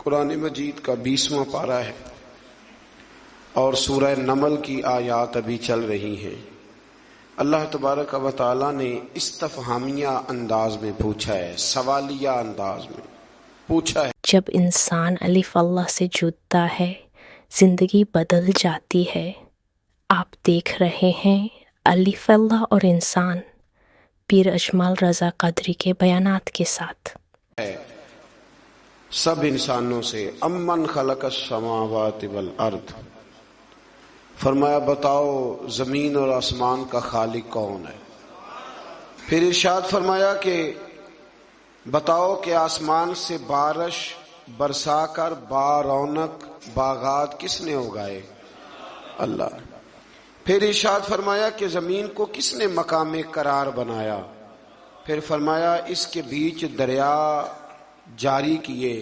قرآن مجید کا 20واں پارہ ہے اور سورہ نمل کی آیات ابھی چل رہی ہیں۔ اللہ تبارک و تعالیٰ نے استفہامیہ انداز میں پوچھا ہے، سوالیہ انداز میں پوچھا ہے۔ جب انسان الف اللہ سے جڑتا ہے زندگی بدل جاتی ہے۔ آپ دیکھ رہے ہیں الف اللہ اور انسان، پیر اجمل رضا قدری کے بیانات کے ساتھ۔ سب انسانوں سے امن خلق السماوات والارض، فرمایا بتاؤ زمین اور آسمان کا خالق کون ہے؟ پھر ارشاد فرمایا کہ بتاؤ کہ آسمان سے بارش برسا کر بارونق باغات کس نے اگائے؟ اللہ۔ پھر ارشاد فرمایا کہ زمین کو کس نے مقام قرار بنایا؟ پھر فرمایا اس کے بیچ دریا جاری کیے،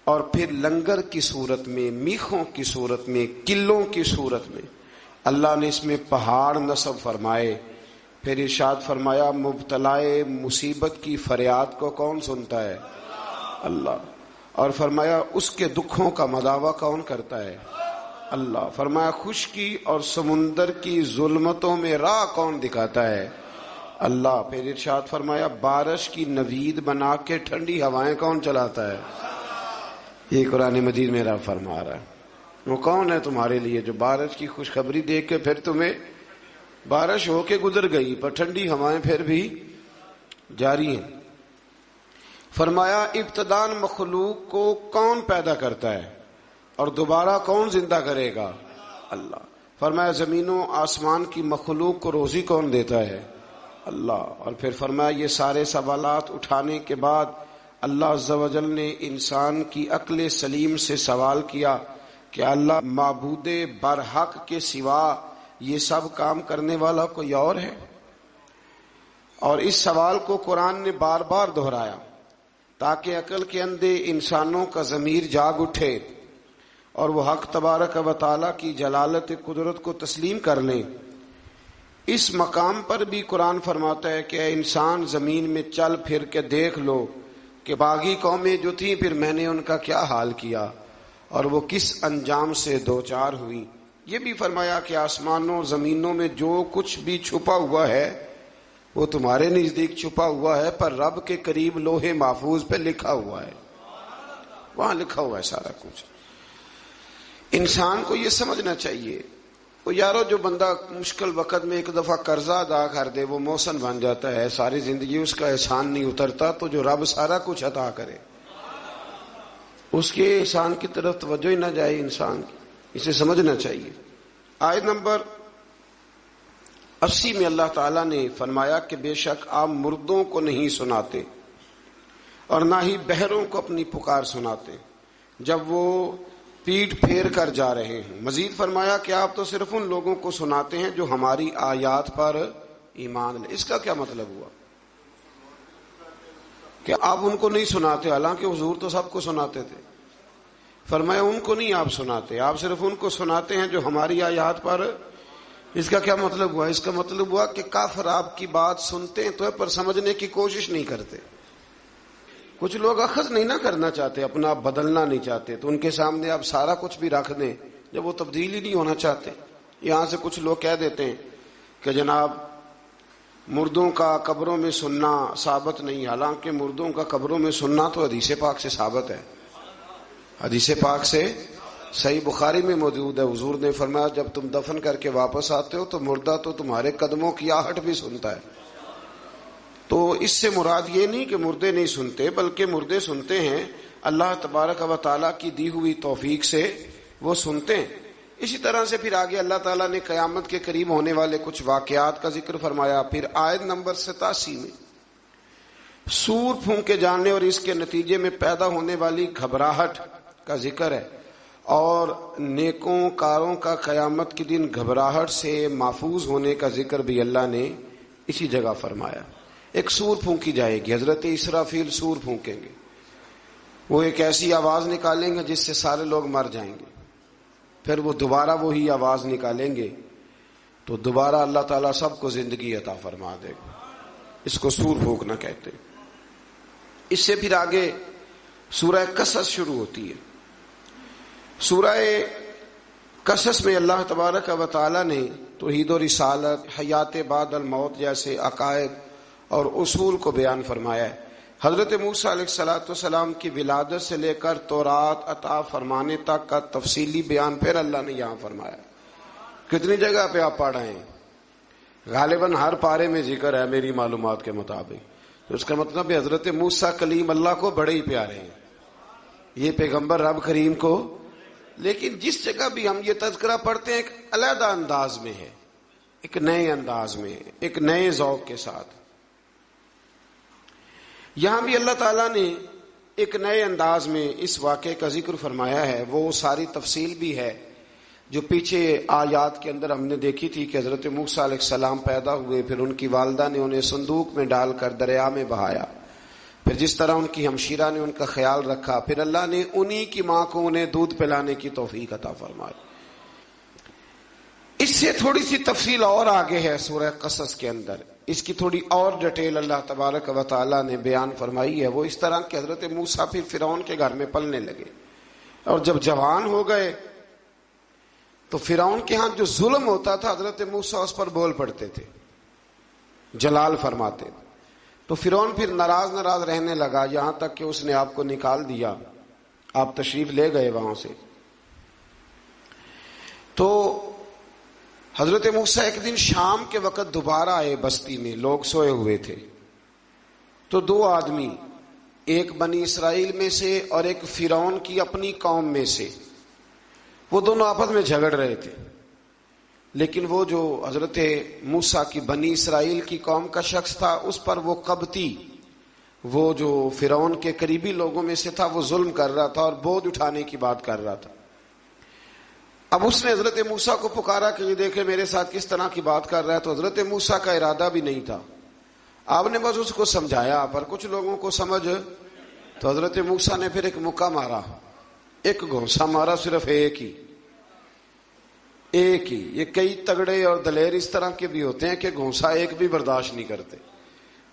اور پھر لنگر کی صورت میں، میخوں کی صورت میں، قلوں کی صورت میں اللہ نے اس میں پہاڑ نصب فرمائے۔ پھر ارشاد فرمایا مبتلائے مصیبت کی فریاد کو کون سنتا ہے؟ اللہ۔ اور فرمایا اس کے دکھوں کا مداوع کون کرتا ہے؟ اللہ۔ فرمایا خشکی اور سمندر کی ظلمتوں میں راہ کون دکھاتا ہے؟ اللہ۔ پھر ارشاد فرمایا بارش کی نوید بنا کے ٹھنڈی ہوائیں کون چلاتا ہے؟ یہ قرآن مجید میں رب فرما رہا ہے۔ وہ کون ہے تمہارے لیے جو بارش کی خوشخبری دے کے پھر تمہیں بارش ہو کے گزر گئی پر ٹھنڈی ہوائیں پھر بھی جاری ہیں؟ فرمایا ابتداء مخلوق کو کون پیدا کرتا ہے اور دوبارہ کون زندہ کرے گا؟ اللہ۔ فرمایا زمین و آسمان کی مخلوق کو روزی کون دیتا ہے؟ اللہ۔ اور پھر فرمایا یہ سارے سوالات اٹھانے کے بعد اللہ عز و جل نے انسان کی عقل سلیم سے سوال کیا کہ اللہ معبود برحق کے سوا یہ سب کام کرنے والا کوئی اور ہے؟ اور اس سوال کو قرآن نے بار بار دہرایا تاکہ عقل کے اندھے انسانوں کا ضمیر جاگ اٹھے اور وہ حق تبارک و تعالیٰ کی جلالت قدرت کو تسلیم کر لیں۔ اس مقام پر بھی قرآن فرماتا ہے کہ اے انسان زمین میں چل پھر کے دیکھ لو کہ باغی قومیں جو تھیں پھر میں نے ان کا کیا حال کیا اور وہ کس انجام سے دوچار ہوئی۔ یہ بھی فرمایا کہ آسمانوں زمینوں میں جو کچھ بھی چھپا ہوا ہے وہ تمہارے نزدیک چھپا ہوا ہے پر رب کے قریب لوح محفوظ پہ لکھا ہوا ہے، وہاں لکھا ہوا ہے سارا کچھ۔ انسان کو یہ سمجھنا چاہیے وہ یارو جو بندہ مشکل وقت میں ایک دفعہ قرضہ ادا کر دے وہ محسن بن جاتا ہے، ساری زندگی اس کا احسان نہیں اترتا۔ تو جو رب سارا کچھ عطا کرے اس کے احسان کی طرف توجہ ہی نہ جائے انسان کی، اسے سمجھنا چاہیے۔ آیت نمبر 80 میں اللہ تعالیٰ نے فرمایا کہ بے شک آپ مردوں کو نہیں سناتے اور نہ ہی بہروں کو اپنی پکار سناتے جب وہ پیٹ پھیر کر جا رہے ہیں۔ مزید فرمایا کہ آپ تو صرف ان لوگوں کو سناتے ہیں جو ہماری آیات پر ایمان لے۔ اس کا کیا مطلب ہوا کہ آپ ان کو نہیں سناتے؟ حالانکہ حضور تو سب کو سناتے تھے۔ فرمایا ان کو نہیں آپ سناتے، آپ صرف ان کو سناتے ہیں جو ہماری آیات پر۔ اس کا کیا مطلب ہوا؟ اس کا مطلب ہوا کہ کافر آپ کی بات سنتے ہیں تو پر سمجھنے کی کوشش نہیں کرتے۔ کچھ لوگ اخذ نہیں نہ کرنا چاہتے، اپنا آپ بدلنا نہیں چاہتے، تو ان کے سامنے آپ سارا کچھ بھی رکھ دیں جب وہ تبدیل ہی نہیں ہونا چاہتے۔ یہاں سے کچھ لوگ کہہ دیتے ہیں کہ جناب مردوں کا قبروں میں سننا ثابت نہیں، حالانکہ مردوں کا قبروں میں سننا تو حدیث پاک سے ثابت ہے، حدیث پاک سے صحیح بخاری میں موجود ہے۔ حضور نے فرمایا جب تم دفن کر کے واپس آتے ہو تو مردہ تو تمہارے قدموں کی آہٹ بھی سنتا ہے۔ تو اس سے مراد یہ نہیں کہ مردے نہیں سنتے، بلکہ مردے سنتے ہیں، اللہ تبارک و تعالیٰ کی دی ہوئی توفیق سے وہ سنتے ہیں۔ اسی طرح سے پھر آگے اللہ تعالیٰ نے قیامت کے قریب ہونے والے کچھ واقعات کا ذکر فرمایا۔ پھر آیت نمبر 87 میں سور پھونکے جانے اور اس کے نتیجے میں پیدا ہونے والی گھبراہٹ کا ذکر ہے، اور نیکوں کاروں کا قیامت کے دن گھبراہٹ سے محفوظ ہونے کا ذکر بھی اللہ نے اسی جگہ فرمایا۔ ایک سور پھونکی جائے گی، حضرت اسرافیل سور پھونکیں گے، وہ ایک ایسی آواز نکالیں گے جس سے سارے لوگ مر جائیں گے، پھر وہ دوبارہ وہی آواز نکالیں گے تو دوبارہ اللہ تعالیٰ سب کو زندگی عطا فرما دے گا۔ اس کو سور پھونکنا کہتے ہیں۔ اس سے پھر آگے سورہ قصص شروع ہوتی ہے۔ سورہ قصص میں اللہ تبارک و تعالی نے توحید و رسالت، حیات بعد الموت جیسے عقائد اور اصول کو بیان فرمایا ہے۔ حضرت موسیٰ علیہ السلام کی ولادت سے لے کر تورات عطا فرمانے تک کا تفصیلی بیان پھر اللہ نے یہاں فرمایا۔ کتنی جگہ پہ آپ پڑھ رہے ہیں؟ غالباً ہر پارے میں ذکر ہے میری معلومات کے مطابق۔ تو اس کا مطلب ہے حضرت موسیٰ کلیم اللہ کو بڑے ہی پیارے ہیں، یہ پیغمبر رب کریم کو۔ لیکن جس جگہ بھی ہم یہ تذکرہ پڑھتے ہیں ایک علیحدہ انداز میں ہے، ایک نئے انداز میں، ایک نئے ذوق کے ساتھ۔ یہاں بھی اللہ تعالیٰ نے ایک نئے انداز میں اس واقعے کا ذکر فرمایا ہے۔ وہ ساری تفصیل بھی ہے جو پیچھے آیات کے اندر ہم نے دیکھی تھی کہ حضرت موسیٰ علیہ السلام پیدا ہوئے، پھر ان کی والدہ نے انہیں صندوق میں ڈال کر دریا میں بہایا، پھر جس طرح ان کی ہمشیرہ نے ان کا خیال رکھا، پھر اللہ نے انہی کی ماں کو انہیں دودھ پلانے کی توفیق عطا فرمائی۔ اس سے تھوڑی سی تفصیل اور آگے ہے سورہ قصص کے اندر، اس کی تھوڑی اور ڈیٹیل اللہ تبارک و تعالی نے بیان فرمائی ہے۔ وہ اس طرح کہ حضرت موسیٰ پھر فرعون کے گھر میں پلنے لگے، اور جب جوان ہو گئے تو فرعون کے ہاں جو ظلم ہوتا تھا حضرت موسیٰ اس پر بول پڑتے تھے، جلال فرماتے۔ تو فرعون پھر ناراض رہنے لگا، یہاں تک کہ اس نے آپ کو نکال دیا، آپ تشریف لے گئے وہاں سے۔ تو حضرت موسیٰ ایک دن شام کے وقت دوبارہ آئے بستی میں، لوگ سوئے ہوئے تھے۔ تو دو آدمی، ایک بنی اسرائیل میں سے اور ایک فرعون کی اپنی قوم میں سے، وہ دونوں آپس میں جھگڑ رہے تھے۔ لیکن وہ جو حضرت موسیٰ کی بنی اسرائیل کی قوم کا شخص تھا، اس پر وہ قبطی، وہ جو فرعون کے قریبی لوگوں میں سے تھا، وہ ظلم کر رہا تھا اور بوجھ اٹھانے کی بات کر رہا تھا۔ اب اس نے حضرت موسیٰ کو پکارا کہ یہ دیکھے میرے ساتھ کس طرح کی بات کر رہا ہے۔ تو حضرت موسیٰ کا ارادہ بھی نہیں تھا، آپ نے بس اس کو سمجھایا، پر کچھ لوگوں کو سمجھ، تو حضرت موسیٰ نے پھر ایک مکہ مارا، ایک گھونسا مارا، صرف ایک ہی۔ یہ کئی تگڑے اور دلیر اس طرح کے بھی ہوتے ہیں کہ گھونسا ایک بھی برداشت نہیں کرتے۔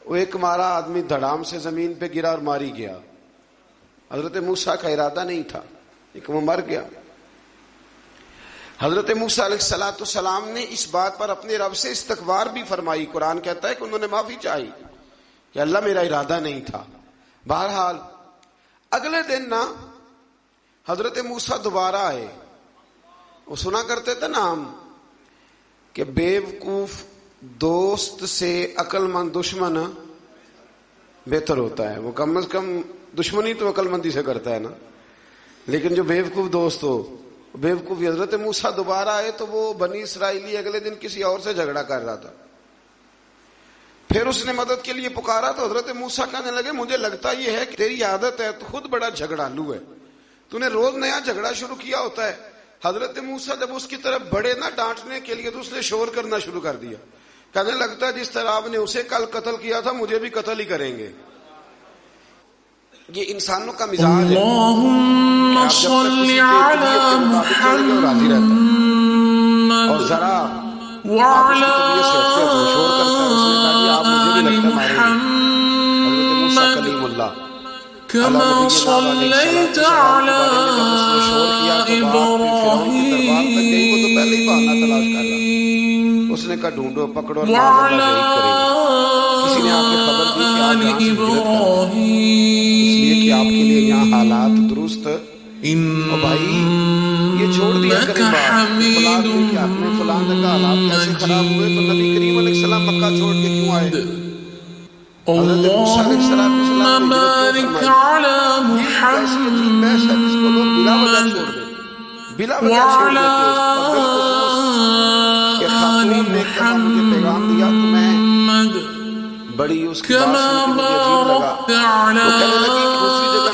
وہ ایک مارا، آدمی دھڑام سے زمین پہ گرا اور ماری گیا۔ حضرت موسیٰ کا ارادہ نہیں تھا، لیکن وہ مر گیا۔ حضرت موسیٰ علیہ السلام نے اس بات پر اپنے رب سے استغفار بھی فرمائی۔ قرآن کہتا ہے کہ انہوں نے معافی چاہی کہ اللہ میرا ارادہ نہیں تھا۔ بہرحال اگلے دن نا حضرت موسیٰ دوبارہ آئے۔ وہ سنا کرتے تھے نا ہم کہ بیوقوف دوست سے عقل مند دشمن بہتر ہوتا ہے۔ وہ کم از کم دشمنی تو عقل مندی سے کرتا ہے نا، لیکن جو بیوقوف دوست ہو بیوقوفی۔ حضرت موسیٰ دوبارہ آئے تو وہ بنی اسرائیلی اگلے دن کسی اور سے جھگڑا کر رہا تھا، پھر اس نے مدد کے لیے پکارا تو حضرت موسیٰ کہنے لگے مجھے لگتا یہ ہے کہ تیری عادت ہے، تو خود بڑا جھگڑالو ہے، تو نے روز نیا جھگڑا شروع کیا ہوتا ہے۔ حضرت موسیٰ جب اس کی طرف بڑھے نہ ڈانٹنے کے لیے تو اس نے شور کرنا شروع کر دیا، کہنے لگتا ہے جس طرح آپ نے اسے کل قتل کیا تھا مجھے بھی قتل ہی کریں گے۔ یہ انسانوں کا مزاج ہے، اللہم صلی علی محمد اور ذرا وعلی آل محمد كما صليت على إبراهيم اس نے کہا ڈھونڈو پکڑو اور وعلى کسی نے آپ کی خبر دی کہ آپ آل یہاں سے ہجرت کر رہے ہیں، إبراهيم اس لیے کہ آپ کے لیے یہاں حالات درست۔ اور بھائی یہ چھوڑ دیا کریں بات فلاں کہ آپ نے فلاں جگہ حالات کیسے خراب ہوئے، تو نبی کریم علیہ السلام مکہ چھوڑ کے کیوں آئے؟ اللهم بارك على محمد وعلى آل محمد كما باركت على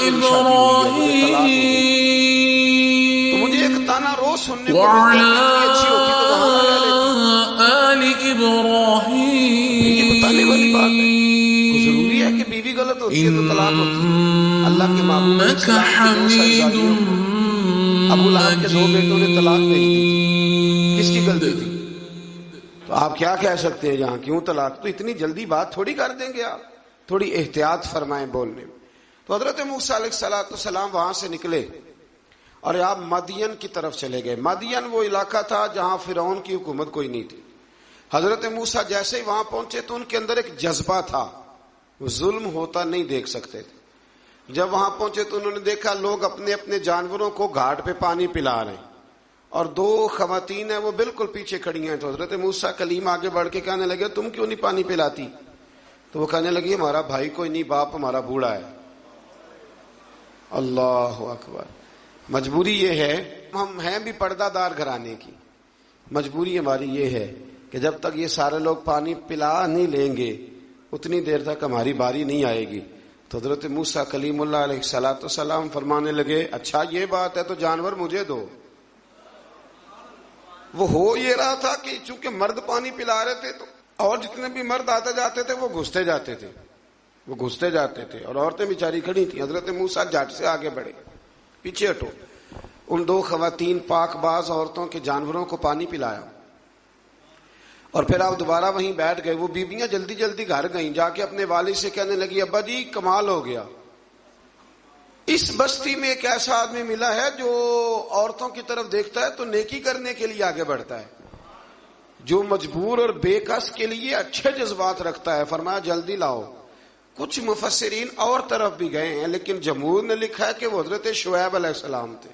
إبراهيم وعلى آل إبراهيم ضروری ہے کہ بیوی غلط ہوتی ہے تو طلاق ہوتی ہے۔ اللہ کے محبوب إنك حميد ابو لہب کے دو بیٹوں نے طلاق بھیج دی، کس کی غلطی تھی؟ تو آپ کیا کہہ سکتے ہیں یہاں کیوں طلاق؟ تو اتنی جلدی بات تھوڑی کر دیں گے آپ، تھوڑی احتیاط فرمائیں بولنے میں۔ تو حضرت موسیٰ علیہ السلام وہاں سے نکلے اور آپ مدین کی طرف چلے گئے. مدین وہ علاقہ تھا جہاں فرعون کی حکومت کوئی نہیں تھی. حضرت موسیٰ جیسے ہی وہاں پہنچے تو ان کے اندر ایک جذبہ تھا, ظلم ہوتا نہیں دیکھ سکتے تھے. جب وہاں پہنچے تو انہوں نے دیکھا لوگ اپنے اپنے جانوروں کو گھاٹ پہ پانی پلا رہے ہیں اور 2 خواتین ہیں وہ بالکل پیچھے کھڑی ہیں. تو حضرت موسیٰ کلیم آگے بڑھ کے کہنے لگے تم کیوں نہیں پانی پلاتی؟ تو وہ کہنے لگی ہمارا بھائی کوئی نہیں, باپ ہمارا بوڑھا ہے. اللہ اکبر. مجبوری یہ ہے, ہم ہیں بھی پردہ دار گھرانے کی, مجبوری ہماری یہ ہے کہ جب تک یہ سارے لوگ پانی پلا نہیں لیں گے اتنی دیر تک ہماری باری نہیں آئے گی. تو حضرت موسیٰ کلیم اللہ علیہ السلام فرمانے لگے اچھا یہ بات ہے تو جانور مجھے دو. وہ ہو یہ رہا تھا کہ چونکہ مرد پانی پلا رہے تھے تو اور جتنے بھی مرد آتے جاتے تھے وہ گھستے جاتے تھے اور عورتیں بیچاری کھڑی تھیں. حضرت موسیٰ جھٹ سے آگے بڑھے, پیچھے ہٹو. ان 2 خواتین پاک باز عورتوں کے جانوروں کو پانی پلایا اور پھر آپ دوبارہ وہیں بیٹھ گئے. وہ بیویاں جلدی جلدی گھر گئیں, جا کے اپنے والد سے کہنے لگی ابا جی کمال ہو گیا, اس بستی میں ایک ایسا آدمی ملا ہے جو عورتوں کی طرف دیکھتا ہے تو نیکی کرنے کے لیے آگے بڑھتا ہے, جو مجبور اور بے کس کے لیے اچھے جذبات رکھتا ہے. فرمایا جلدی لاؤ. کچھ مفسرین اور طرف بھی گئے ہیں لیکن جمہور نے لکھا ہے کہ وہ حضرت شعیب علیہ السلام تھے.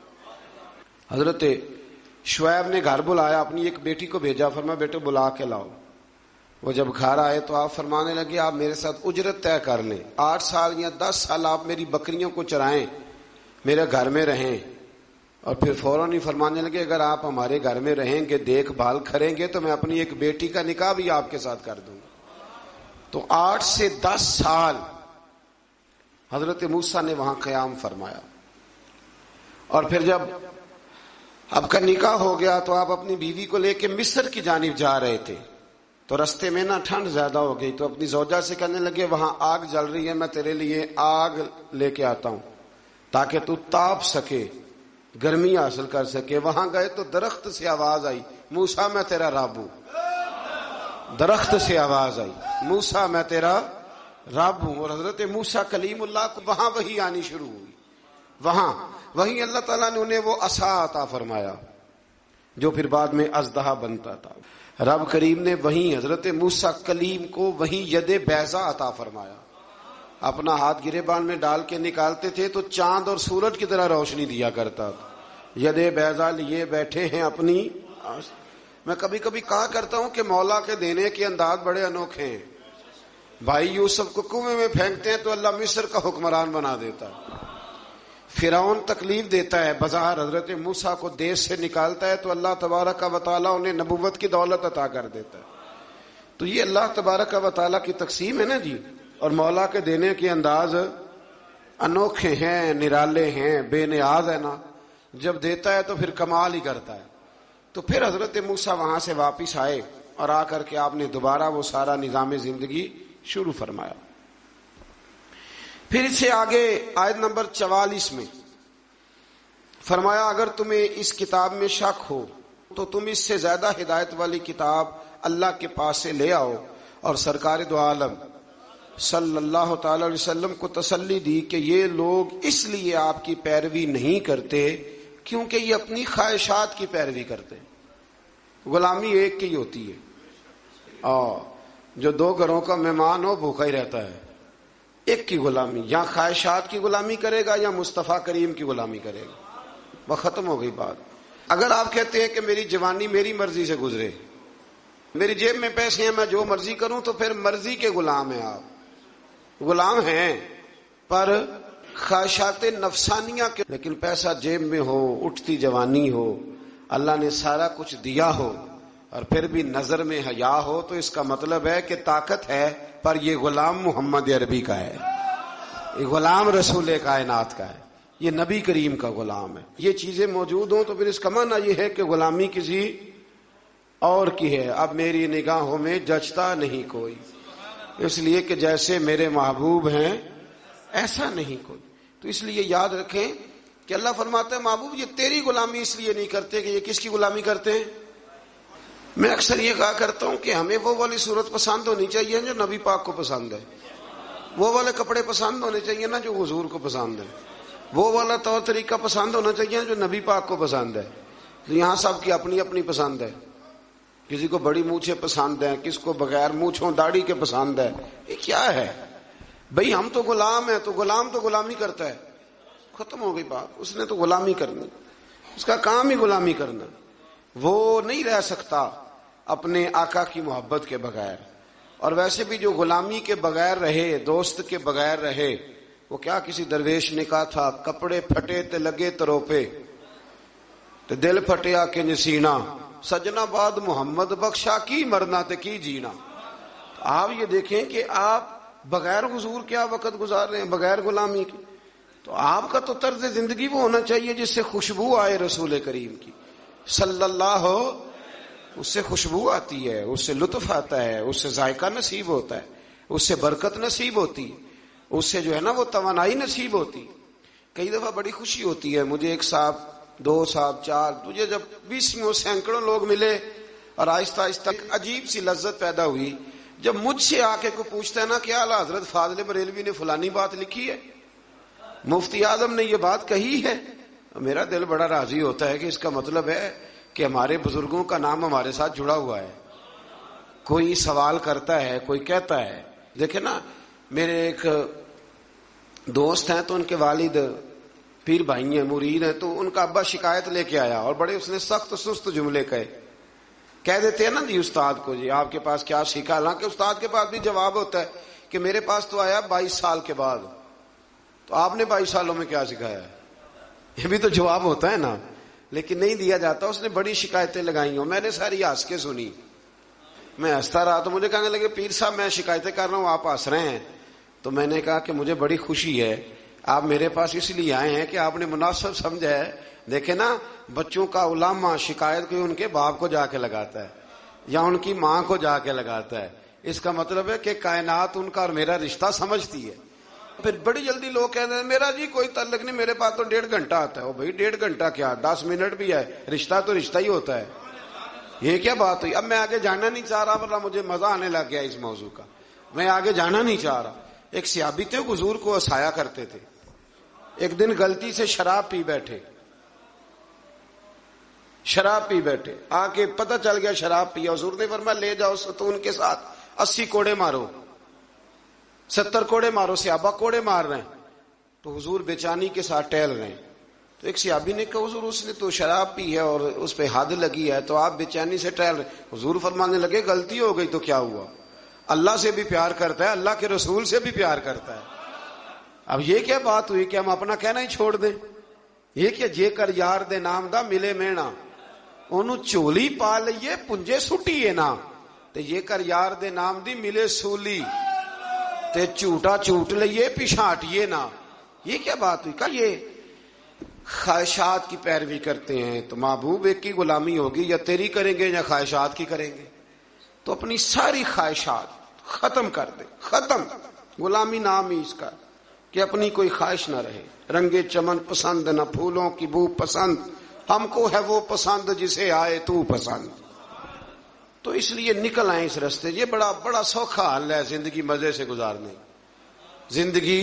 حضرت شعیب نے گھر بلایا, اپنی ایک بیٹی کو بھیجا, فرمایا بیٹے بلا کے لاؤ. وہ جب گھر آئے تو آپ فرمانے لگے آپ میرے ساتھ اجرت طے کر لیں, 8 سال یا 10 سال آپ میری بکریوں کو چرائیں, میرے گھر میں رہیں. اور پھر فوراً ہی فرمانے لگے اگر آپ ہمارے گھر میں رہیں گے دیکھ بھال کریں گے تو میں اپنی ایک بیٹی کا نکاح بھی آپ کے ساتھ کر دوں گا. تو 8 سے 10 سال حضرت موسیٰ نے وہاں قیام فرمایا. اور پھر جب آپ کا نکاح ہو گیا تو آپ اپنی بیوی کو لے کے مصر کی جانب جا رہے تھے. تو رستے میں نا ٹھنڈ زیادہ ہو گئی تو اپنی زوجہ سے کہنے لگے وہاں آگ جل رہی ہے, میں تیرے لیے آگ لے کے آتا ہوں تاکہ تو تاپ سکے, گرمی حاصل کر سکے. وہاں گئے تو درخت سے آواز آئی موسیٰ میں تیرا رب ہوں. درخت سے آواز آئی موسیٰ میں تیرا رب ہوں. اور حضرت موسیٰ کلیم اللہ کو وہاں وحی آنی شروع ہوئی. وہاں وہیں اللہ تعالیٰ نے انہیں وہ عصا عطا فرمایا جو پھر بعد میں اژدہا بنتا تھا. رب کریم نے وہیں حضرت موسیٰ کلیم کو وہیں ید بیضا عطا فرمایا. اپنا ہاتھ گریبان میں ڈال کے نکالتے تھے تو چاند اور سورج کی طرح روشنی دیا کرتا تھا. ید بیضا لیے بیٹھے ہیں اپنی. میں کبھی کبھی کہا کرتا ہوں کہ مولا کے دینے کے انداز بڑے انوکھے ہیں. بھائی یوسف کو کنویں میں پھینکتے ہیں تو اللہ مصر کا حکمران بنا دیتا ہے. فرعون تکلیف دیتا ہے, بظاہر حضرت موسیٰ کو دیش سے نکالتا ہے تو اللہ تبارک و تعالیٰ انہیں نبوت کی دولت عطا کر دیتا ہے. تو یہ اللہ تبارک و تعالیٰ کی تقسیم ہے نا جی. اور مولا کے دینے کے انداز انوکھے ہیں, نرالے ہیں, بے نیاز ہے نا. جب دیتا ہے تو پھر کمال ہی کرتا ہے. تو پھر حضرت موسیٰ وہاں سے واپس آئے اور آ کر کے آپ نے دوبارہ وہ سارا نظام زندگی شروع فرمایا. پھر اس سے آگے آیت نمبر 44 میں فرمایا اگر تمہیں اس کتاب میں شک ہو تو تم اس سے زیادہ ہدایت والی کتاب اللہ کے پاس سے لے آؤ. اور سرکار دو عالم صلی اللہ تعالی علیہ وسلم کو تسلی دی کہ یہ لوگ اس لیے آپ کی پیروی نہیں کرتے کیونکہ یہ اپنی خواہشات کی پیروی کرتے. غلامی ایک کی ہوتی ہے, اور جو 2 گھروں کا مہمان ہو بھوکا ہی رہتا ہے. ایک کی غلامی, یا خواہشات کی غلامی کرے گا یا مصطفیٰ کریم کی غلامی کرے گا. وہ ختم ہو گئی بات. اگر آپ کہتے ہیں کہ میری جوانی میری مرضی سے گزرے, میری جیب میں پیسے ہیں میں جو مرضی کروں, تو پھر مرضی کے غلام ہیں آپ. غلام ہیں پر خواہشات نفسانیہ کے. لیکن پیسہ جیب میں ہو, اٹھتی جوانی ہو, اللہ نے سارا کچھ دیا ہو اور پھر بھی نظر میں حیا ہو, تو اس کا مطلب ہے کہ طاقت ہے پر یہ غلام محمد عربی کا ہے, یہ غلام رسول کائنات کا ہے, یہ نبی کریم کا غلام ہے. یہ چیزیں موجود ہوں تو پھر اس کا معنی یہ ہے کہ غلامی کسی اور کی ہے. اب میری نگاہوں میں جچتا نہیں کوئی, اس لیے کہ جیسے میرے محبوب ہیں ایسا نہیں کوئی. تو اس لیے یاد رکھیں کہ اللہ فرماتا ہے محبوب یہ تیری غلامی اس لیے نہیں کرتے کہ یہ کس کی غلامی کرتے ہیں. میں اکثر یہ کہا کرتا ہوں کہ ہمیں وہ والی صورت پسند ہونی چاہیے جو نبی پاک کو پسند ہے. وہ والے کپڑے پسند ہونے چاہیے نا جو حضور کو پسند ہے، وہ والا طور طریقہ پسند ہونا چاہیے جو نبی پاک کو پسند ہے. یہاں سب کی اپنی اپنی پسند ہے. کسی کو بڑی مونچھیں پسند ہیں، کس کو بغیر مونچھوں داڑھی کے پسند ہے. یہ کیا ہے بھئی؟ ہم تو غلام ہیں، تو غلام تو غلامی کرتا ہے، ختم ہو گئی بات. اس نے تو غلامی کرنی، اس کا کام ہی غلامی کرنا. وہ نہیں رہ سکتا اپنے آقا کی محبت کے بغیر. اور ویسے بھی جو غلامی کے بغیر رہے، دوست کے بغیر رہے، وہ کیا کسی درویش نے کہا تھا، کپڑے پھٹے تے لگے تروپے تے دل پھٹیا کہ نسینا، سجنا بعد محمد بخشا کی مرنا تے کی جینا. آپ یہ دیکھیں کہ آپ بغیر حضور کیا وقت گزار رہے ہیں، بغیر غلامی کے. تو آپ کا تو طرز زندگی وہ ہونا چاہیے جس سے خوشبو آئے رسول کریم کی صلی اللہ، اس سے خوشبو آتی ہے، اس سے لطف آتا ہے، اس سے ذائقہ نصیب ہوتا ہے، اس سے برکت نصیب ہوتی ہے، اس سے جو ہے نا وہ توانائی نصیب ہوتی. کئی دفعہ بڑی خوشی ہوتی ہے. مجھے ایک صاحب، دو صاحب، چار، مجھے جب 20 سینکڑوں لوگ ملے اور آہستہ آہستہ ایک عجیب سی لذت پیدا ہوئی جب مجھ سے آ کے کوئی پوچھتا ہے نا کہ اعلیٰ حضرت فاضل بریلوی نے فلانی بات لکھی ہے، مفتی اعظم نے یہ بات کہی ہے. میرا دل بڑا راضی ہوتا ہے کہ اس کا مطلب ہے کہ ہمارے بزرگوں کا نام ہمارے ساتھ جڑا ہوا ہے. کوئی سوال کرتا ہے، کوئی کہتا ہے. دیکھیں نا، میرے ایک دوست ہیں تو ان کے والد پیر بھائی ہیں، مرید ہیں، تو ان کا ابا شکایت لے کے آیا اور بڑے اس نے سخت سست جملے کہہ دیتے ہیں نا جی استاد کو، جی آپ کے پاس کیا سیکھا. حالانکہ استاد کے پاس بھی جواب ہوتا ہے کہ میرے پاس تو آیا 22 سال کے بعد، تو آپ نے 22 سالوں میں کیا سکھایا ہے، یہ بھی تو جواب ہوتا ہے نا. لیکن نہیں دیا جاتا. اس نے بڑی شکایتیں لگائی ہوں، میں نے ساری ہنس کے سنی. میں ہنستا رہا تو مجھے کہنے لگے پیر صاحب میں شکایتیں کر رہا ہوں، آپ ہنس رہے ہیں. تو میں نے کہا کہ مجھے بڑی خوشی ہے، آپ میرے پاس اس لیے آئے ہیں کہ آپ نے مناسب سمجھا ہے. دیکھیں نا، بچوں کا علامہ شکایت کوئی ان کے باپ کو جا کے لگاتا ہے یا ان کی ماں کو جا کے لگاتا ہے. اس کا مطلب ہے کہ کائنات ان کا اور میرا رشتہ سمجھتی ہے. پھر بڑی جلدی لوگ کہتے ہیں میرا جی کوئی تعلق نہیں، میرے پاس تو 1.5 گھنٹہ آتا ہے. بھائی 1.5 گھنٹہ کیا، 10 منٹ بھی ہے، رشتہ تو رشتہ ہی ہوتا ہے. یہ کیا بات ہوئی؟ اب میں آگے جانا نہیں چاہ رہا، ورنہ مجھے مزہ آنے لگ گیا اس موضوع کا. میں آگے جانا نہیں چاہ رہا. ایک صحابی تھے، حضور کو ہنسایا کرتے تھے. ایک دن غلطی سے شراب پی بیٹھے، آ کے پتہ چل گیا شراب پیا. حضور نے فرمایا لے جاؤ ستون کے ساتھ 80 کوڑے مارو، 70 کوڑے مارو. صحابہ کوڑے مار رہے ہیں تو حضور بے-چینی کے ساتھ ٹہل رہے ہیں. تو ایک صحابی نے کہا حضور اس نے تو شراب پی ہے اور اس پہ حد لگی ہے تو آپ بے-چینی سے ٹہل رہے ہیں. حضور فرمانے لگے غلطی ہو گئی تو کیا ہوا، اللہ سے بھی پیار کرتا ہے، اللہ کے رسول سے بھی پیار کرتا ہے. اب یہ کیا بات ہوئی کہ ہم اپنا کہنا ہی چھوڑ دیں؟ یہ کہ جے کر یار دے نام دا ملے مینا، انہوں چولی پا لئیے پنجے سٹیے نا، تے یہ کر یار دے نام دی ملے سولی، تے چوٹا چوٹ لئیے پیشانٹیے نا. یہ کیا بات ہوئی؟ کہ یہ خواہشات کی پیروی کرتے ہیں تو محبوب ایک کی غلامی ہوگی، یا تیری کریں گے یا خواہشات کی کریں گے. تو اپنی ساری خواہشات ختم کر دے، ختم. غلامی نام ہی اس کا کہ اپنی کوئی خواہش نہ رہے. رنگے چمن پسند نہ پھولوں کی بو پسند، ہم کو ہے وہ پسند جسے آئے تو پسند. تو اس لیے نکل آئیں اس راستے. یہ بڑا سوکھا حل ہے زندگی مزے سے گزارنے، زندگی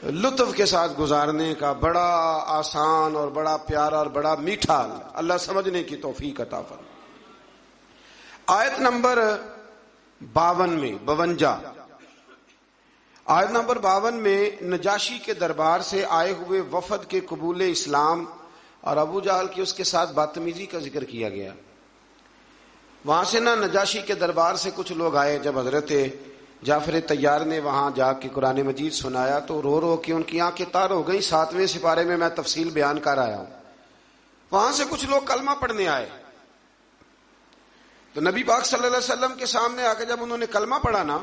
لطف کے ساتھ گزارنے کا بڑا آسان اور بڑا پیارا اور بڑا میٹھا حل. اللہ سمجھنے کی توفیق عطا فرمائے. آیت نمبر 52 آیت نمبر 52 میں نجاشی کے دربار سے آئے ہوئے وفد کے قبول اسلام اور ابو جہل کی اس کے ساتھ بدتمیزی کا ذکر کیا گیا. وہاں سے نجاشی کے دربار سے کچھ لوگ آئے. جب حضرت جعفر طیار نے وہاں جا کے قرآن مجید سنایا تو رو رو کے ان کی آنکھیں تار ہو گئیں. 7ویں سپارے میں میں تفصیل بیان کر آیا ہوں. وہاں سے کچھ لوگ کلمہ پڑھنے آئے تو نبی پاک صلی اللہ علیہ وسلم کے سامنے آ کے جب انہوں نے کلمہ پڑھا نا،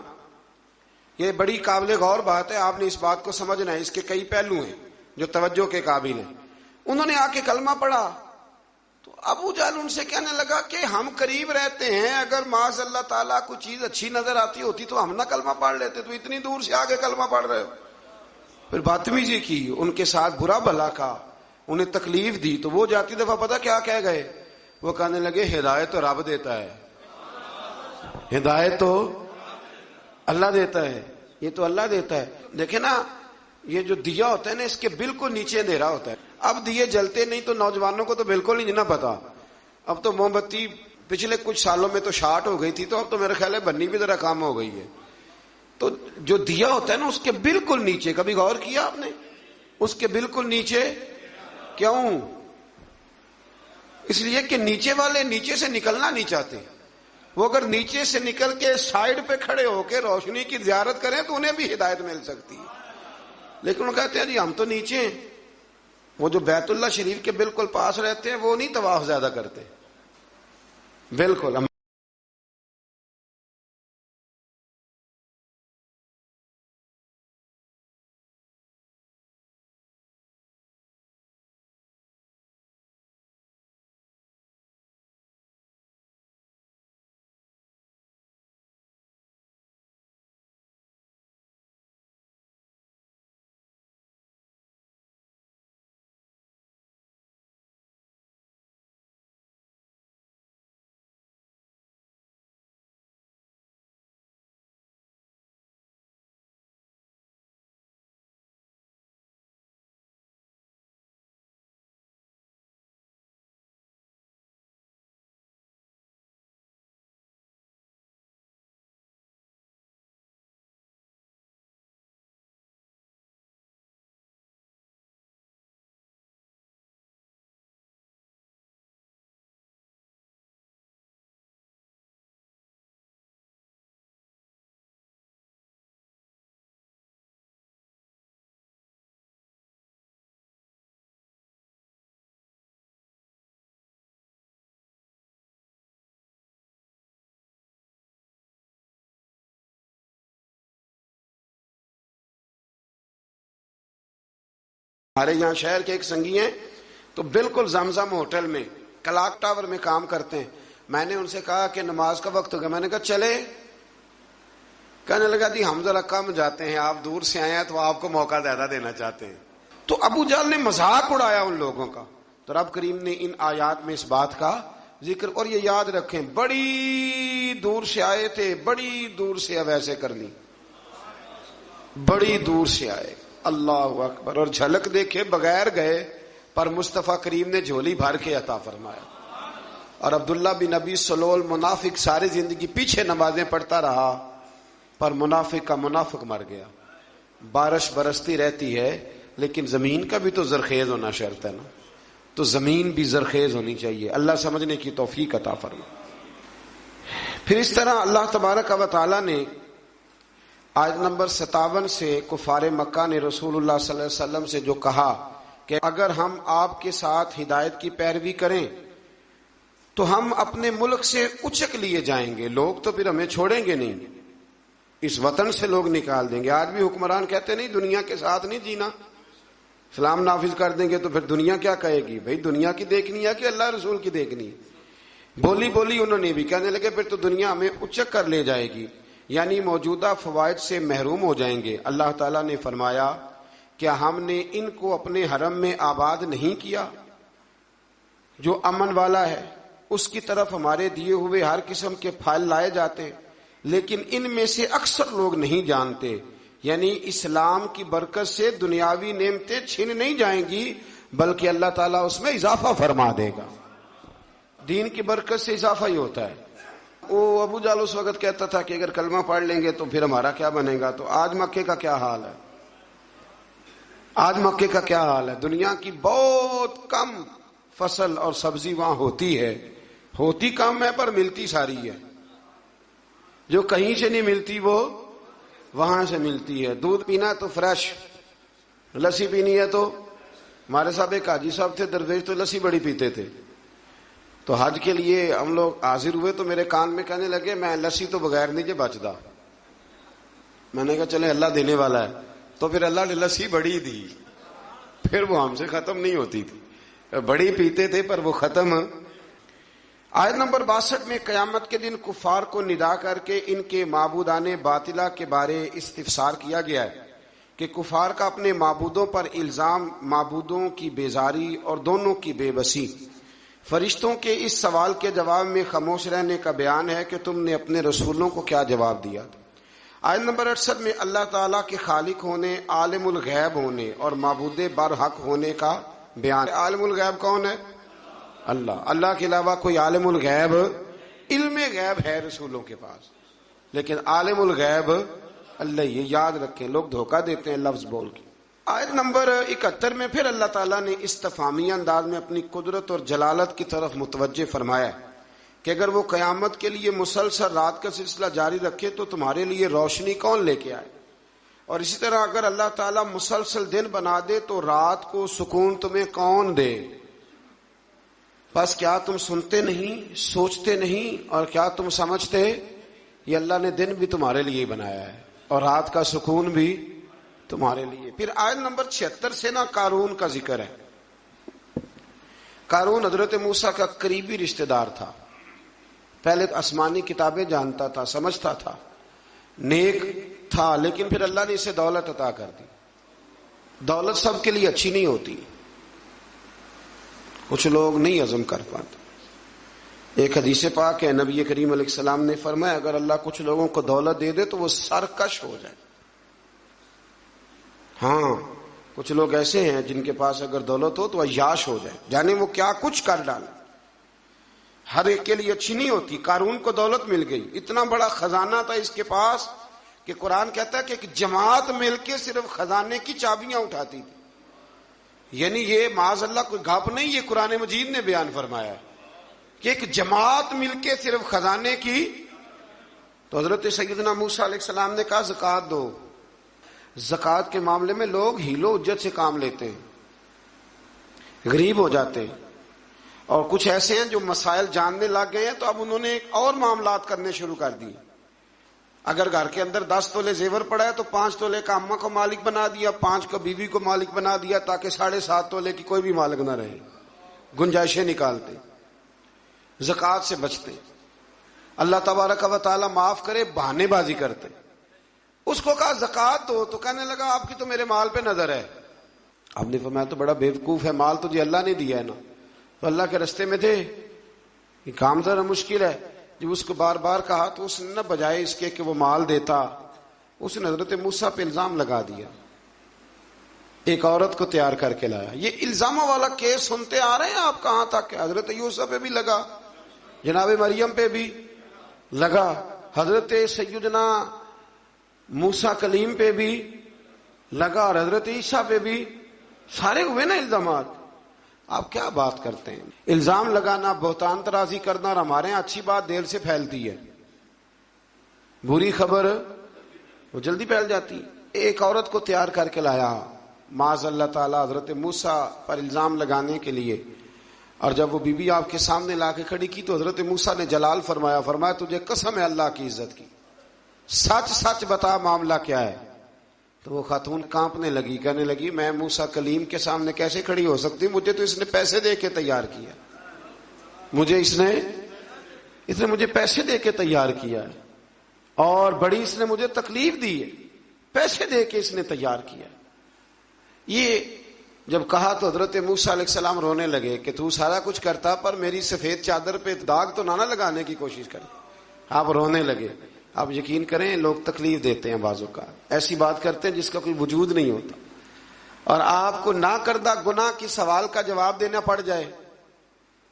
یہ بڑی قابل غور بات ہے، آپ نے اس بات کو سمجھنا ہے. اس کے کئی پہلو ہیں جو توجہ کے قابل ہیں. انہوں نے آ کے کلمہ پڑھا تو ابو جہل ان سے کہنے لگا کہ ہم قریب رہتے ہیں، اگر معاذ اللہ تعالیٰ کوئی چیز اچھی نظر آتی ہوتی تو ہم نہ کلمہ پڑھ لیتے، تو اتنی دور سے آگے کلمہ پڑھ رہے ہو. پھر بدتمیزی کی، ان کے ساتھ برا بھلا کہا، انہیں تکلیف دی. تو وہ جاتی دفعہ پتہ کیا کہہ گئے؟ وہ کہنے لگے ہدایت تو رب دیتا ہے، ہدایت تو اللہ دیتا ہے. یہ تو اللہ دیتا ہے. دیکھیں نا یہ جو دیا ہوتا ہے نا اس کے بالکل نیچے اندھیرا ہوتا ہے. اب دیے جلتے نہیں تو نوجوانوں کو تو بالکل نہیں نہ پتا. اب تو موم بتی پچھلے کچھ سالوں میں تو شارٹ ہو گئی تھی, تو اب تو میرے خیال ہے بننی بھی ذرا کام ہو گئی ہے. تو جو دیا ہوتا ہے نا اس کے بالکل نیچے, کبھی غور کیا آپ نے, اس کے بالکل نیچے کیوں؟ اس لیے کہ نیچے والے نیچے سے نکلنا نہیں چاہتے. وہ اگر نیچے سے نکل کے سائیڈ پہ کھڑے ہو کے روشنی کی زیارت کریں تو انہیں بھی ہدایت مل سکتی ہے. لیکن وہ کہتے ہیں جی ہم تو نیچے ہیں. وہ جو بیت اللہ شریف کے بالکل پاس رہتے ہیں وہ نہیں طواف زیادہ کرتے. بالکل ہمارے یہاں شہر کے ایک سنگی ہیں تو بالکل زمزم ہوٹل میں کلاک ٹاور میں کام کرتے ہیں. میں نے ان سے کہا کہ نماز کا وقت ہو گیا. میں نے کہا چلے؟ کہنے لگا جی ہم ذرا کم جاتے ہیں, آپ دور سے آئے ہیں تو آپ کو موقع زیادہ دینا چاہتے ہیں. تو ابو جہل نے مذاق اڑایا ان لوگوں کا. تو رب کریم نے ان آیات میں اس بات کا ذکر, اور یہ یاد رکھیں بڑی دور سے آئے تھے, بڑی دور سے ویسے کر لی, بڑی دور سے آئے. اللہ اکبر. اور جھلک دیکھے بغیر گئے پر مصطفیٰ کریم نے جھولی بھر کے عطا فرمایا. اور عبداللہ بن ابی سلول منافق ساری زندگی پیچھے نمازیں پڑھتا رہا پر منافق کا منافق مر گیا. بارش برستی رہتی ہے لیکن زمین کا بھی تو زرخیز ہونا شرط ہے نا, تو زمین بھی زرخیز ہونی چاہیے. اللہ سمجھنے کی توفیق عطا فرمائے. پھر اس طرح اللہ تبارک و تعالی نے آیت نمبر 57 سے کفار مکہ نے رسول اللہ صلی اللہ علیہ وسلم سے جو کہا کہ اگر ہم آپ کے ساتھ ہدایت کی پیروی کریں تو ہم اپنے ملک سے اچک لیے جائیں گے, لوگ تو پھر ہمیں چھوڑیں گے نہیں, اس وطن سے لوگ نکال دیں گے. آج بھی حکمران کہتے نہیں دنیا کے ساتھ نہیں جینا, اسلام نافذ کر دیں گے تو پھر دنیا کیا کہے گی؟ بھئی دنیا کی دیکھنی ہے کہ اللہ رسول کی دیکھنی ہے؟ بولی انہوں نے بھی کہنے لگے پھر تو دنیا ہمیں اچک کر لے جائے گی, یعنی موجودہ فوائد سے محروم ہو جائیں گے. اللہ تعالیٰ نے فرمایا کیا ہم نے ان کو اپنے حرم میں آباد نہیں کیا؟ جو امن والا ہے اس کی طرف ہمارے دیے ہوئے ہر قسم کے پھل لائے جاتے, لیکن ان میں سے اکثر لوگ نہیں جانتے. یعنی اسلام کی برکت سے دنیاوی نعمتیں چھن نہیں جائیں گی بلکہ اللہ تعالیٰ اس میں اضافہ فرما دے گا. دین کی برکت سے اضافہ ہی ہوتا ہے. وہ ابو جہل اس وقت کہتا تھا کہ اگر کلمہ پڑھ لیں گے تو پھر ہمارا کیا بنے گا. تو آج مکے کا کیا حال ہے؟ آج مکے کا کیا حال ہے؟ دنیا کی بہت کم فصل اور سبزی وہاں ہوتی ہے, ہوتی کم ہے پر ملتی ساری ہے. جو کہیں سے نہیں ملتی وہ وہاں سے ملتی ہے. دودھ پینا تو فریش, لسی پینی ہے تو ہمارے صاحب ایک حاجی صاحب تھے درویش, تو لسی بڑی پیتے تھے. تو حج کے لیے ہم لوگ حاضر ہوئے تو میرے کان میں کہنے لگے میں لسی تو بغیر نہیں بچتا. میں نے کہا چلے اللہ دینے والا ہے. تو پھر اللہ نے لسی بڑی دی, پھر وہ ہم سے ختم نہیں ہوتی تھی. بڑی پیتے تھے پر وہ ختم. آیت نمبر 62 میں قیامت کے دن کفار کو ندا کر کے ان کے معبودان باطلہ کے بارے استفسار کیا گیا ہے کہ کفار کا اپنے معبودوں پر الزام, معبودوں کی بیزاری اور دونوں کی بے بسی. فرشتوں کے اس سوال کے جواب میں خاموش رہنے کا بیان ہے کہ تم نے اپنے رسولوں کو کیا جواب دیا. آیت نمبر 68 میں اللہ تعالیٰ کے خالق ہونے، عالم الغیب ہونے اور معبود برحق ہونے کا بیان۔ عالم الغیب کون ہے؟ اللہ۔ اللہ کے علاوہ کوئی عالم الغیب، علم غیب ہے رسولوں کے پاس، لیکن عالم الغیب اللہ۔ یہ یاد رکھیں، لوگ دھوکہ دیتے ہیں لفظ بول کے۔ آیت نمبر 71 میں پھر اللہ تعالیٰ نے استفہامی انداز میں اپنی قدرت اور جلالت کی طرف متوجہ فرمایا کہ اگر وہ قیامت کے لیے مسلسل رات کا سلسلہ جاری رکھے تو تمہارے لیے روشنی کون لے کے آئے، اور اسی طرح اگر اللہ تعالیٰ مسلسل دن بنا دے تو رات کو سکون تمہیں کون دے؟ بس کیا تم سنتے نہیں، سوچتے نہیں، اور کیا تم سمجھتے یہ اللہ نے دن بھی تمہارے لیے بنایا ہے اور رات کا سکون بھی تمہارے لیے۔ پھر آیت نمبر 76 سے نا قارون کا ذکر ہے۔ قارون حضرت موسیٰ کا قریبی رشتہ دار تھا، پہلے آسمانی کتابیں جانتا تھا، سمجھتا تھا، نیک تھا، لیکن پھر اللہ نے اسے دولت عطا کر دی۔ دولت سب کے لیے اچھی نہیں ہوتی، کچھ لوگ نہیں ہضم کر پاتے۔ ایک حدیث پاک ہے، نبی کریم علیہ السلام نے فرمایا اگر اللہ کچھ لوگوں کو دولت دے دے تو وہ سرکش ہو جائے۔ ہاں، کچھ لوگ ایسے ہیں جن کے پاس اگر دولت ہو تو عیاش ہو جائے، جانے وہ کیا کچھ کر ڈالے۔ ہر ایک کے لیے اچھی نہیں ہوتی۔ قارون کو دولت مل گئی، اتنا بڑا خزانہ تھا اس کے پاس کہ قرآن کہتا ہے کہ ایک جماعت مل کے صرف خزانے کی چابیاں اٹھاتی تھی۔ یعنی یہ معاذ اللہ کوئی گپ نہیں، یہ قرآن مجید نے بیان فرمایا ہے کہ ایک جماعت مل کے صرف خزانے کی۔ تو حضرت سیدنا موسیٰ علیہ السلام نے کہا زکوٰۃ دو۔ زکوٰۃ کے معاملے میں لوگ ہیل و حجت سے کام لیتے ہیں، غریب ہو جاتے ہیں، اور کچھ ایسے ہیں جو مسائل جاننے لگ گئے ہیں تو اب انہوں نے ایک اور معاملات کرنے شروع کر دیے۔ اگر گھر کے اندر 10 تولے زیور پڑا ہے تو 5 تولے کا اماں کو مالک بنا دیا، 5 کو بیوی کو مالک بنا دیا، تاکہ 7.5 تولے کی کوئی بھی مالک نہ رہے۔ گنجائشیں نکالتے، زکوٰۃ سے بچتے۔ اللہ تبارک و تعالی معاف کرے، بہانے بازی کرتے۔ اس کو کہا زکوٰۃ دو تو کہنے لگا آپ کی تو میرے مال پہ نظر ہے۔ آپ نے فرمایا تو بڑا بیوقوف ہے، مال تجھے اللہ نے دیا ہے نا۔ تو اللہ کے رستے میں تھے، یہ کام ذرا مشکل ہے۔ جب اس کو بار بار کہا تو اس نے نہ بجائے اس کے کہ وہ مال دیتا، اس نے حضرت موسیٰ پہ الزام لگا دیا، ایک عورت کو تیار کر کے لایا۔ یہ الزاموں والا کیس سنتے آ رہے ہیں آپ کہاں تک؟ حضرت یوسف پہ بھی لگا، جناب مریم پہ بھی لگا، حضرت سیدنا موسیٰ کلیم پہ بھی لگا، اور حضرت عیسیٰ پہ بھی سارے ہوئے نا الزامات۔ آپ کیا بات کرتے ہیں؟ الزام لگانا، بہتان ترازی کرنا، اور ہمارے یہاں اچھی بات دیر سے پھیلتی ہے، بری خبر وہ جلدی پھیل جاتی۔ ایک عورت کو تیار کر کے لایا معاذ اللہ تعالی حضرت موسیٰ پر الزام لگانے کے لیے، اور جب وہ بی بی آپ کے سامنے لا کے کھڑی کی تو حضرت موسیٰ نے جلال فرمایا، فرمایا تجھے قسم ہے اللہ کی عزت کی، سچ سچ بتا معاملہ کیا ہے۔ تو وہ خاتون کانپنے لگی، کہنے لگی میں موسیٰ کلیم کے سامنے کیسے کھڑی ہو سکتی، مجھے تو اس نے پیسے دے کے تیار کیا، مجھے اس نے مجھے پیسے دے کے تیار کیا ہے، اور بڑی اس نے مجھے تکلیف دی ہے، پیسے دے کے اس نے تیار کیا۔ یہ جب کہا تو حضرت موسیٰ علیہ السلام رونے لگے کہ تو سارا کچھ کرتا پر میری سفید چادر پہ داغ تو نہ لگانے کی کوشش کرے۔ آپ رونے لگے۔ آپ یقین کریں لوگ تکلیف دیتے ہیں، بعضوں کا ایسی بات کرتے ہیں جس کا کوئی وجود نہیں ہوتا، اور آپ کو نہ کردہ گناہ کی سوال کا جواب دینا پڑ جائے،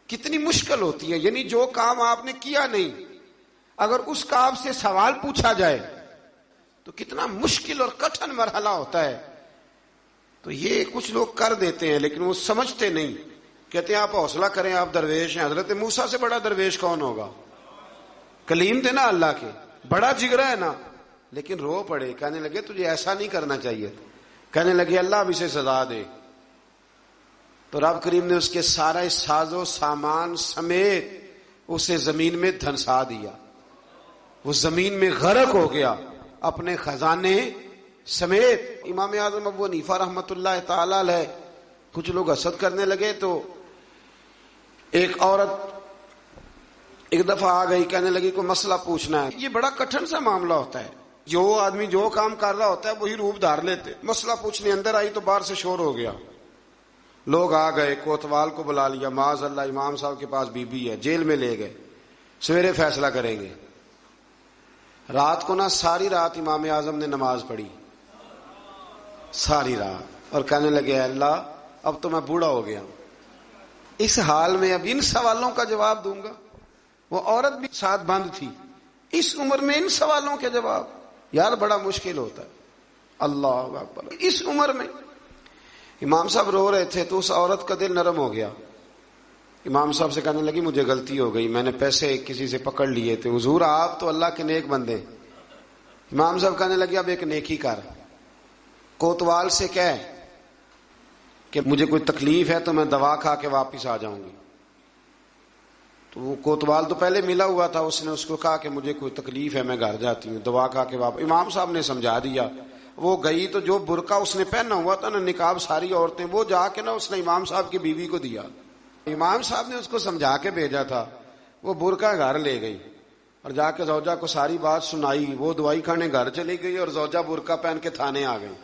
کتنی مشکل ہوتی ہے۔ یعنی جو کام آپ نے کیا نہیں، اگر اس کا آپ سے سوال پوچھا جائے تو کتنا مشکل اور کٹھن مرحلہ ہوتا ہے۔ تو یہ کچھ لوگ کر دیتے ہیں لیکن وہ سمجھتے نہیں، کہتے ہیں آپ حوصلہ کریں، آپ درویش ہیں۔ حضرت موسیٰ سے بڑا درویش کون ہوگا؟ کلیم تھے نا اللہ کے، بڑا جگرا ہے نا، لیکن رو پڑے، کہنے لگے تجھے ایسا نہیں کرنا چاہیے، کہنے لگے اللہ اب اسے سزا دے۔ تو رب کریم نے اس کے سارا ساز و سامان سمیت اسے زمین میں دھنسا دیا، وہ زمین میں غرق ہو گیا اپنے خزانے سمیت۔ امام اعظم ابو حنیفہ رحمۃ اللہ تعالی علیہ، کچھ لوگ حسد کرنے لگے تو ایک عورت ایک دفعہ آ گئی، کہنے لگی کوئی مسئلہ پوچھنا ہے۔ یہ بڑا کٹھن سا معاملہ ہوتا ہے، جو آدمی جو کام کر رہا ہوتا ہے وہی روپ دھار لیتے۔ مسئلہ پوچھنے اندر آئی تو باہر سے شور ہو گیا، لوگ آ گئے، کوتوال کو بلا لیا، معاذ اللہ امام صاحب کے پاس بی بی ہے، جیل میں لے گئے، سویرے فیصلہ کریں گے۔ رات کو نا ساری رات امام اعظم نے نماز پڑھی، ساری رات، اور کہنے لگے اللہ اب تو میں بوڑھا ہو گیا ہوں، اس حال میں اب ان سوالوں کا جواب دوں گا. وہ عورت بھی ساتھ بند تھی، اس عمر میں ان سوالوں کے جواب یار بڑا مشکل ہوتا ہے. اللہ اکبر. اس عمر میں امام صاحب رو رہے تھے تو اس عورت کا دل نرم ہو گیا. امام صاحب سے کہنے لگی مجھے غلطی ہو گئی، میں نے پیسے کسی سے پکڑ لیے تھے، حضور آپ تو اللہ کے نیک بندے. امام صاحب کہنے لگے اب ایک نیکی کر، کوتوال سے کہہ کہ مجھے کوئی تکلیف ہے تو میں دوا کھا کے واپس آ جاؤں گی. تو وہ کوتوال تو پہلے ملا ہوا تھا، اس نے اس کو کہا کہ مجھے کوئی تکلیف ہے میں گھر جاتی ہوں، دوا کھا کے واپس. امام صاحب نے سمجھا دیا. وہ گئی تو جو برقع اس نے پہنا ہوا تھا نا، نقاب ساری عورتیں، وہ جا کے نا اس نے امام صاحب کی بیوی کو دیا. امام صاحب نے اس کو سمجھا کے بھیجا تھا، وہ برقع گھر لے گئی اور جا کے زوجہ کو ساری بات سنائی. وہ دوائی کھانے گھر چلی گئی اور زوجہ برقع پہن کے تھانے آ گئی.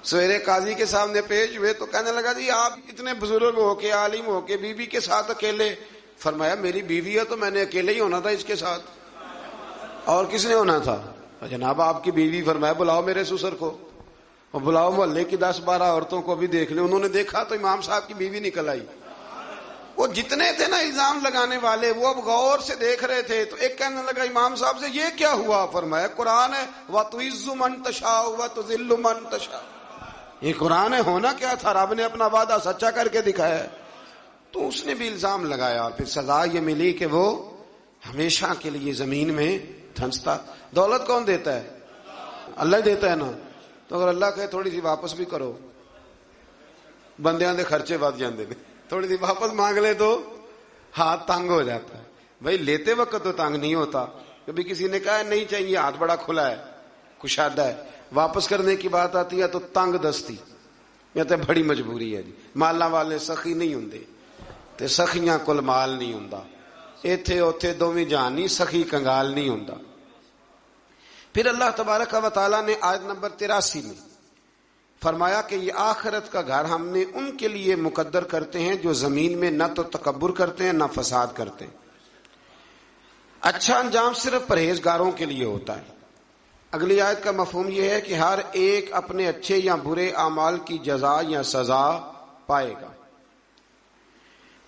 سویرے قاضی کے سامنے پیش ہوئے تو کہنے لگا جی آپ اتنے بزرگ ہو کے، عالم ہو کے، بیوی کے ساتھ اکیلے. فرمایا میری بیوی ہے تو میں نے اکیلے ہی ہونا تھا اس کے ساتھ، اور کس نے ہونا تھا؟ جناب آپ کی بیوی. فرمایا بلاؤ میرے سسر کو، اور بلاؤ محلے کی 10-12 عورتوں کو بھی دیکھ لیں. انہوں نے دیکھا تو امام صاحب کی بیوی نکل آئی. وہ جتنے تھے نا الزام لگانے والے، وہ اب غور سے دیکھ رہے تھے. تو ایک کہنے لگا امام صاحب سے یہ کیا ہوا؟ فرمایا قرآن ہے وَتُعِزُّ مَن تَشَاءُ وَتُذِلُّ مَن تَشَاءُ. یہ قرآن ہے، ہونا کیا تھا؟ رب نے اپنا وعدہ سچا کر کے دکھایا ہے. تو اس نے بھی الزام لگایا اور پھر سزا یہ ملی کہ وہ ہمیشہ کے لیے زمین میں دھنستا. دولت کون دیتا ہے؟ اللہ ہی دیتا ہے نا. تو اگر اللہ کہے تھوڑی سی واپس بھی کرو، بندیاں دے خرچے ود جاندے نے، تھوڑی سی واپس مانگ لے تو ہاتھ تنگ ہو جاتا ہے. بھائی لیتے وقت تو تنگ نہیں ہوتا. کبھی کسی نے کہا نہیں چاہیے، ہاتھ بڑا کھلا ہے، کشادہ ہے، واپس کرنے کی بات آتی ہے تو تنگ دستی یا تو بڑی مجبوری ہے. جی مالاں والے سخی نہیں ہوندے تے سخیاں کول مال نہیں ہوندا. ایتھے اوتھے دوویں جہان نہیں، سخی کنگال نہیں ہوندا. پھر اللہ تبارک و تعالیٰ نے آیت نمبر 83 میں فرمایا کہ یہ آخرت کا گھر ہم نے ان کے لیے مقدر کرتے ہیں جو زمین میں نہ تو تکبر کرتے ہیں نہ فساد کرتے ہیں. اچھا انجام صرف پرہیزگاروں کے لیے ہوتا ہے. اگلی آیت کا مفہوم یہ ہے کہ ہر ایک اپنے اچھے یا برے اعمال کی جزا یا سزا پائے گا.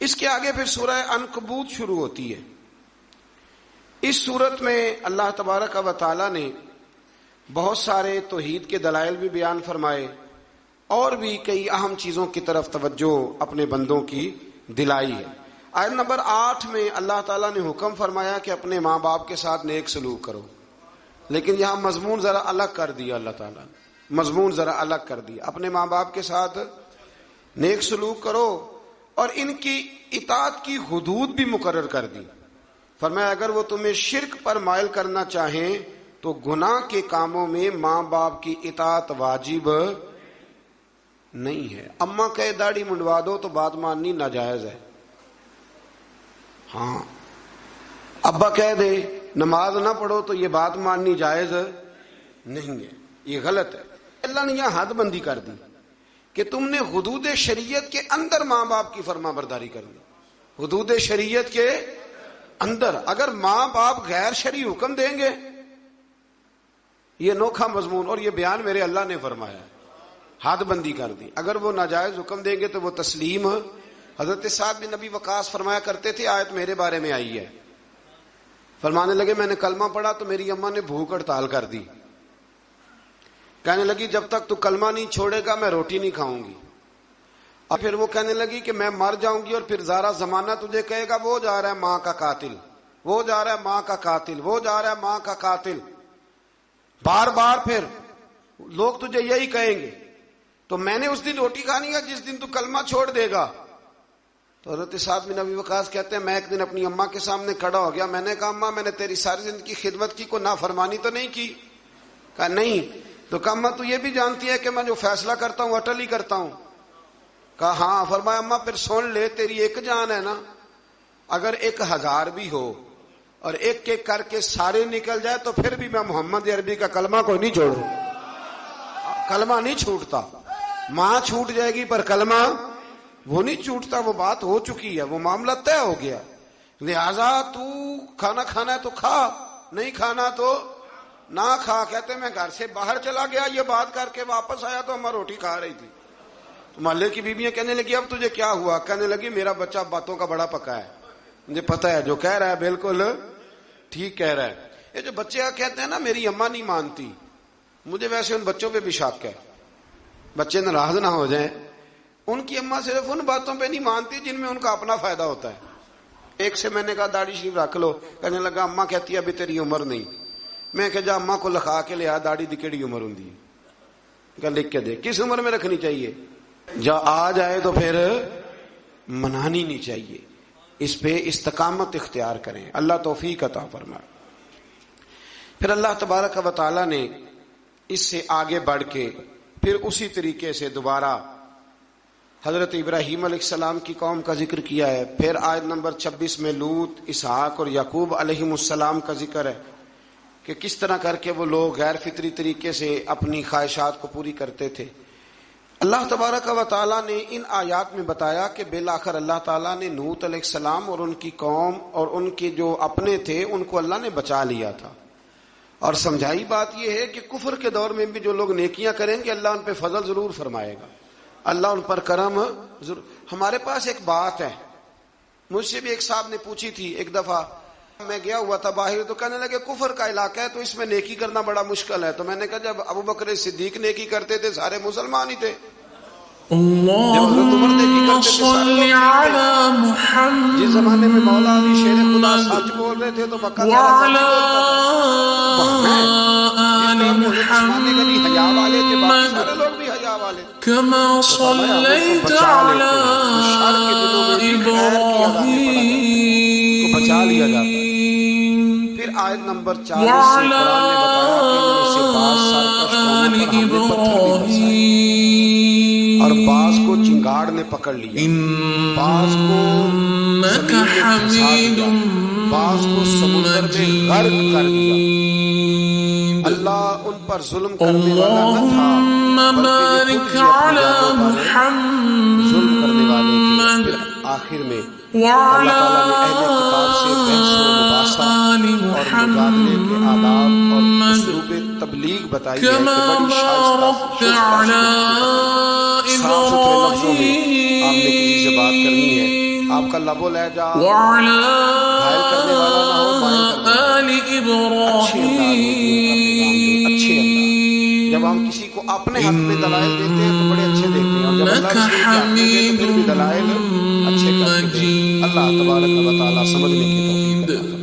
اس کے آگے پھر سورہ عنکبوت شروع ہوتی ہے. اس صورت میں اللہ تبارک و تعالی نے بہت سارے توحید کے دلائل بھی بیان فرمائے اور بھی کئی اہم چیزوں کی طرف توجہ اپنے بندوں کی دلائی ہے. آیت نمبر 8 میں اللہ تعالیٰ نے حکم فرمایا کہ اپنے ماں باپ کے ساتھ نیک سلوک کرو، لیکن یہاں مضمون ذرا الگ کر دیا. اللہ تعالیٰ نے مضمون ذرا الگ کر دیا. اپنے ماں باپ کے ساتھ نیک سلوک کرو اور ان کی اطاعت کی حدود بھی مقرر کر دی. فرمایا اگر وہ تمہیں شرک پر مائل کرنا چاہیں تو گناہ کے کاموں میں ماں باپ کی اطاعت واجب نہیں ہے. اماں کہے داڑھی منڈوا دو تو بات ماننی ناجائز ہے. ہاں ابا کہہ دے نماز نہ پڑھو تو یہ بات ماننی جائز نہیں ہے، یہ غلط ہے. اللہ نے یہاں حد بندی کر دی کہ تم نے حدود شریعت کے اندر ماں باپ کی فرما برداری کرنی. حدود شریعت کے اندر اگر ماں باپ غیر شرعی حکم دیں گے، یہ انوکھا مضمون اور یہ بیان میرے اللہ نے فرمایا ہے، حد بندی کر دی. اگر وہ ناجائز حکم دیں گے تو وہ تسلیم. حضرت سعد بن نبی وقاص فرمایا کرتے تھے آیت میرے بارے میں آئی ہے، فرمانے لگے میں نے کلمہ پڑھا تو میری اماں نے بھوک ہڑتال کر دی. کہنے لگی جب تک تو کلمہ نہیں چھوڑے گا میں روٹی نہیں کھاؤں گی. اور پھر وہ کہنے لگی کہ میں مر جاؤں گی اور پھر زارا زمانہ تجھے کہے گا وہ جا رہا ہے ماں کا قاتل، وہ جا رہا ہے ماں کا قاتل، وہ جا رہا ہے ماں کا قاتل. بار بار پھر لوگ تجھے یہی کہیں گے. تو میں نے اس دن روٹی کھانی ہے جس دن تو کلمہ چھوڑ دے گا. تو حضرت سعد بن ابی وقاص کہتے ہیں میں ایک دن اپنی اماں کے سامنے کھڑا ہو گیا. میں نے کہا اماں میں نے تیری ساری زندگی خدمت کی، کوئی نافرمانی تو نہیں کی؟ کہا نہیں. تو کہا اماں تو یہ بھی جانتی ہے کہ میں جو فیصلہ کرتا ہوں اٹل ہی کرتا ہوں؟ کہا ہاں. فرمایا اماں پھر سن لے، تیری ایک جان ہے نا، اگر 1000 بھی ہو اور ایک ایک کر کے سارے نکل جائے تو پھر بھی میں محمد عربی کا کلمہ کوئی نہیں چھوڑوں. کلمہ نہیں چھوٹتا. ماں چھوٹ جائے گی پر کلمہ وہ نہیں چھوٹتا. وہ بات ہو چکی ہے، وہ معاملہ طے ہو گیا. لہذا تو کھانا کھانا ہے تو کھا، نہیں کھانا تو نہ کھا. کہتے میں گھر سے باہر چلا گیا یہ بات کر کے واپس آیا تو اماں روٹی کھا رہی تھی. تو محلے کی بیویاں کہنے لگی اب تجھے کیا ہوا؟ کہنے لگی میرا بچہ باتوں کا بڑا پکا ہے, مجھے پتا ہے جو کہہ رہا ہے بالکل ٹھیک کہہ رہا ہے. یہ جو بچے کہتے ہیں نا میری اماں نہیں مانتی, مجھے ویسے ان بچوں پہ بھی شک ہے. بچے ناراض نہ ہو جائیں, ان کی اماں صرف ان باتوں پہ نہیں مانتی جن میں ان کا اپنا فائدہ ہوتا ہے. ایک سے میں نے کہا داڑھی شریف رکھ لو, کہنے لگا اماں کہتی ہے ابھی تیری عمر نہیں. میں کہ جا اماں کو لکھا کے لیا داڑھی دی کیڑی عمر ہوں, کہ لکھ کے دے کس عمر میں رکھنی چاہیے. جا آ جائے تو پھر منانی نہیں چاہیے, اس پہ استقامت اختیار کریں. اللہ توفیق عطا فرمائے. پھر اللہ تبارک و تعالی نے اس سے آگے بڑھ کے پھر اسی طریقے سے دوبارہ حضرت ابراہیم علیہ السلام کی قوم کا ذکر کیا ہے. پھر آیت نمبر 26 میں لوط, اسحاق اور یعقوب علیہم السلام کا ذکر ہے کہ کس طرح کر کے وہ لوگ غیر فطری طریقے سے اپنی خواہشات کو پوری کرتے تھے. اللہ تبارک و تعالیٰ نے ان آیات میں بتایا کہ بالآخر اللہ تعالیٰ نے لوط علیہ السلام اور ان کی قوم اور ان کے جو اپنے تھے ان کو اللہ نے بچا لیا تھا. اور سمجھائی بات یہ ہے کہ کفر کے دور میں بھی جو لوگ نیکیاں کریں گے اللہ ان پہ فضل ضرور فرمائے گا, اللہ ان پر کرم ضرور. ہمارے پاس ایک بات ہے, مجھ سے بھی ایک صاحب نے پوچھی تھی. ایک دفعہ میں گیا ہوا تھا باہر تو کہنے لگے کفر کا علاقہ ہے تو اس میں نیکی کرنا بڑا مشکل ہے. تو میں نے کہا جب ابو بکر صدیق نیکی کرتے تھے سارے مسلمان ہی تھے, اللهم صل على محمد جس زمانے میں مولا علی شیر خدا سچ بول رہے تھے تو مکہ وعلى آل محمد كما صليت على إبراهيم پھر آیت نمبر 40 سے قرآن نے بتایا کہ ان میں سے بعض سرکش قوموں پر ہم نے پتھر بھی برسائے اور بعض کو چنگاڑ نے پکڑ لیا, بعض کو زمین میں پھنسا دیا, بعض کو سمندر میں غرق کر دیا. اللہ ان پر ظلم کرنے والا نہ تھا بلکہ یہ خود ہی اپنی جانوں پر ظلم کرنے والے تھے. پھر آخر میں اللہ تعالیٰ نے اہل کتاب سے بحث و مباحثہ اور مجادلے کے آداب اور اسلوب تبلیغ بتائی ہے کہ بڑی شائستہ صاف ستھرے لفظوں میں آپ نے کسی سے بات کرنی ہے. آپ کا لب و لہجہ گھائل کرنے والا نہ ہو, مائل کرنے والا, اچھے انداز, اچھے انداز. جب ہم کسی کو اپنے حق میں دلائل دیتے ہیں تو بڑے اچھے دیتے ہیں, اور جب اللہ رسول کے حق میں دیتے تو پھر بھی دلائل اچھے کرتے ہیں. اللہ تبارک و تعالیٰ سمجھنے کی توفیق عطا فرمائے.